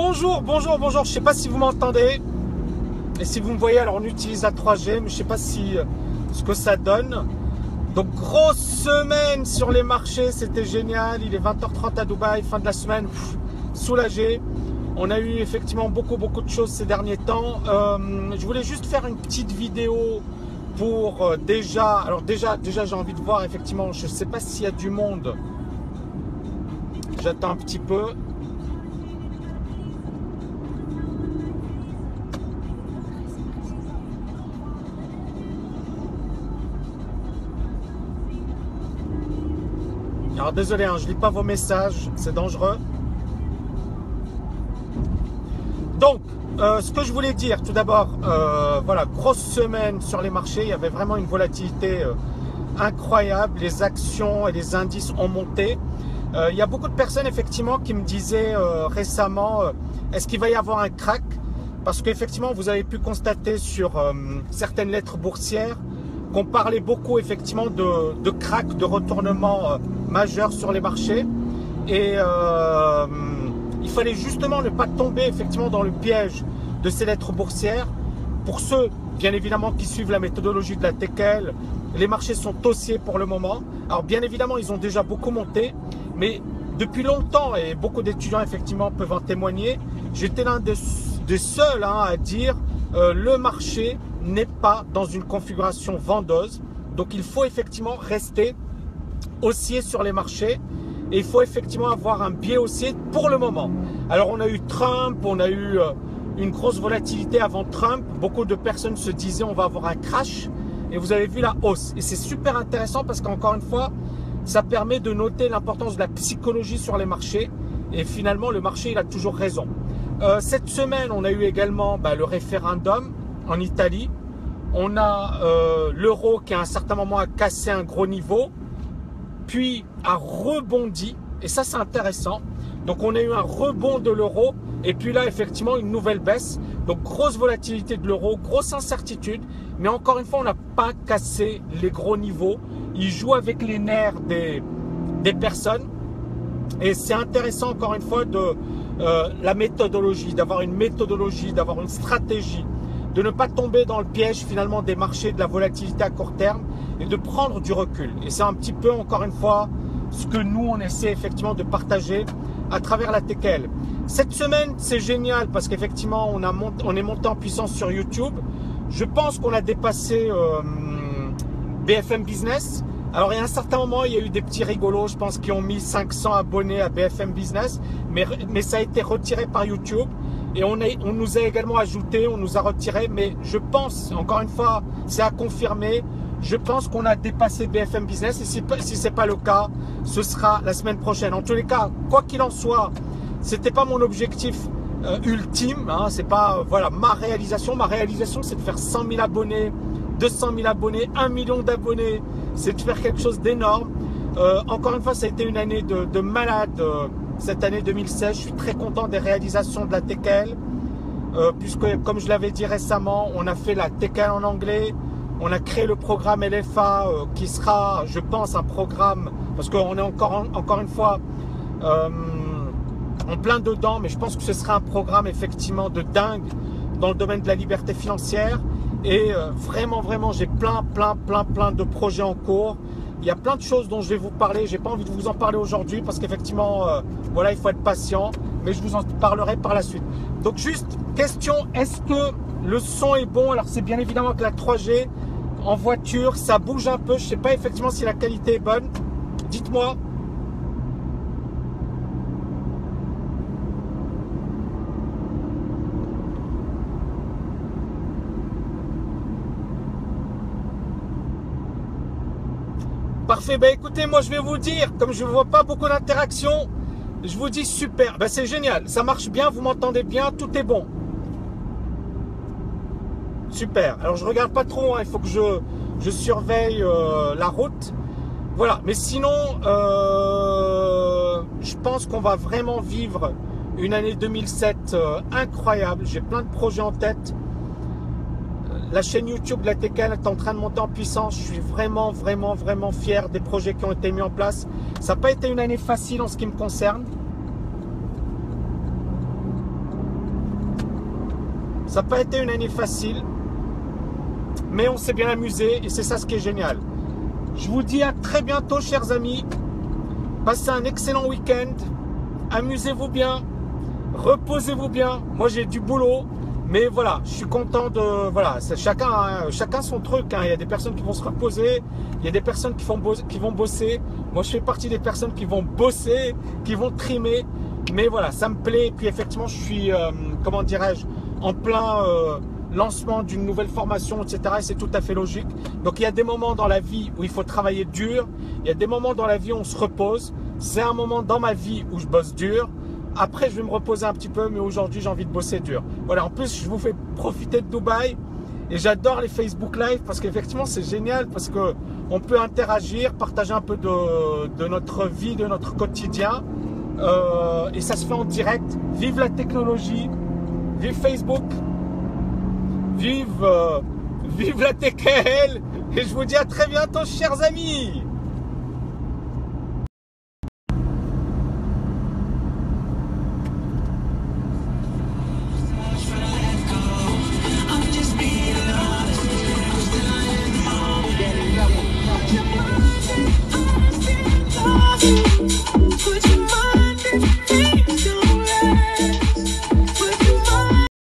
Bonjour, bonjour, bonjour. Je ne sais pas si vous m'entendez. Et si vous me voyez, alors on utilise la 3G, mais je ne sais pas si ce que ça donne. Donc grosse semaine sur les marchés, c'était génial. Il est 20h30 à Dubaï, fin de la semaine, soulagé. On a eu effectivement beaucoup de choses ces derniers temps. Je voulais juste faire une petite vidéo pour déjà j'ai envie de voir effectivement, je ne sais pas s'il y a du monde. J'attends un petit peu. Alors désolé, hein, je lis pas vos messages, c'est dangereux. Donc, ce que je voulais dire, tout d'abord, voilà, grosse semaine sur les marchés, il y avait vraiment une volatilité incroyable, les actions et les indices ont monté. Il y a beaucoup de personnes effectivement qui me disaient récemment, est-ce qu'il va y avoir un crack? Parce qu'effectivement, vous avez pu constater sur certaines lettres boursières qu'on parlait beaucoup effectivement de crack, de retournement majeur sur les marchés. Et il fallait justement ne pas tomber effectivement dans le piège de ces lettres boursières. Pour ceux, bien évidemment, qui suivent la méthodologie de la TKL, les marchés sont haussiers pour le moment. Alors bien évidemment, ils ont déjà beaucoup monté, mais depuis longtemps, et beaucoup d'étudiants effectivement peuvent en témoigner, j'étais l'un des seuls à dire le marché n'est pas dans une configuration vendeuse. Donc il faut effectivement rester haussier sur les marchés et il faut effectivement avoir un biais haussier pour le moment. Alors on a eu Trump, on a eu une grosse volatilité avant Trump. Beaucoup de personnes se disaient on va avoir un crash et vous avez vu la hausse. Et c'est super intéressant parce qu'encore une fois, ça permet de noter l'importance de la psychologie sur les marchés et finalement le marché il a toujours raison. Cette semaine, on a eu également le référendum en Italie. On a l'euro qui à un certain moment a cassé un gros niveau, puis a rebondi. Et ça, c'est intéressant. Donc, on a eu un rebond de l'euro. Et puis là, effectivement, une nouvelle baisse. Donc, grosse volatilité de l'euro, grosse incertitude. Mais encore une fois, on n'a pas cassé les gros niveaux. Il joue avec les nerfs des personnes. Et c'est intéressant, encore une fois, de la méthodologie, d'avoir une méthodologie, d'avoir une stratégie, de ne pas tomber dans le piège finalement des marchés, de la volatilité à court terme et de prendre du recul. Et c'est un petit peu, encore une fois, ce que nous, on essaie effectivement de partager à travers la TKL. Cette semaine, c'est génial parce qu'effectivement, on est monté en puissance sur YouTube. Je pense qu'on a dépassé BFM Business. Alors, il y a un certain moment, il y a eu des petits rigolos, je pense, qui ont mis 500 abonnés à BFM Business, mais ça a été retiré par YouTube. Et on nous a également ajouté, on nous a retiré, mais je pense, encore une fois, c'est à confirmer, je pense qu'on a dépassé BFM Business. Et si ce n'est pas le cas, ce sera la semaine prochaine. En tous les cas, quoi qu'il en soit, ce n'était pas mon objectif ultime. C'est pas voilà, ma réalisation. Ma réalisation, c'est de faire 100 000 abonnés, 200 000 abonnés, 1 million d'abonnés. C'est de faire quelque chose d'énorme. Encore une fois, ça a été une année de malade. Cette année 2016, je suis très content des réalisations de la TKL, puisque comme je l'avais dit récemment, on a fait la TKL en anglais, on a créé le programme LFA qui sera, je pense, un programme, parce qu'on est encore une fois en plein dedans, mais je pense que ce sera un programme effectivement de dingue dans le domaine de la liberté financière. Et vraiment, j'ai plein de projets en cours. Il y a plein de choses dont je vais vous parler. J'ai pas envie de vous en parler aujourd'hui parce qu'effectivement, voilà, il faut être patient. Mais je vous en parlerai par la suite. Donc juste, question, est-ce que le son est bon? Alors c'est bien évidemment que la 3G en voiture, ça bouge un peu. Je sais pas effectivement si la qualité est bonne. Dites-moi. Parfait, écoutez, moi je vais vous dire, comme je ne vois pas beaucoup d'interactions, je vous dis super, c'est génial, ça marche bien, vous m'entendez bien, tout est bon. Super, alors je regarde pas trop, il faut que je surveille la route. Voilà, mais sinon, je pense qu'on va vraiment vivre une année 2007 incroyable, j'ai plein de projets en tête. La chaîne YouTube de la TKL est en train de monter en puissance. Je suis vraiment fier des projets qui ont été mis en place. Ça n'a pas été une année facile en ce qui me concerne. Ça n'a pas été une année facile, mais on s'est bien amusé et c'est ça ce qui est génial. Je vous dis à très bientôt, chers amis. Passez un excellent week-end. Amusez-vous bien. Reposez-vous bien. Moi, j'ai du boulot. Mais voilà, je suis content de... Voilà, chacun son truc. Hein. Il y a des personnes qui vont se reposer. Il y a des personnes qui vont bosser. Moi, je fais partie des personnes qui vont bosser, qui vont trimer. Mais voilà, ça me plaît. Et puis, effectivement, je suis, comment dirais-je, en plein lancement d'une nouvelle formation, etc. Et c'est tout à fait logique. Donc, il y a des moments dans la vie où il faut travailler dur. Il y a des moments dans la vie où on se repose. C'est un moment dans ma vie où je bosse dur. Après, je vais me reposer un petit peu, mais aujourd'hui, j'ai envie de bosser dur. Voilà, en plus, je vous fais profiter de Dubaï et j'adore les Facebook Live parce qu'effectivement, c'est génial parce qu'on peut interagir, partager un peu de notre vie, de notre quotidien et ça se fait en direct. Vive la technologie, vive Facebook, vive la TKL et je vous dis à très bientôt, chers amis.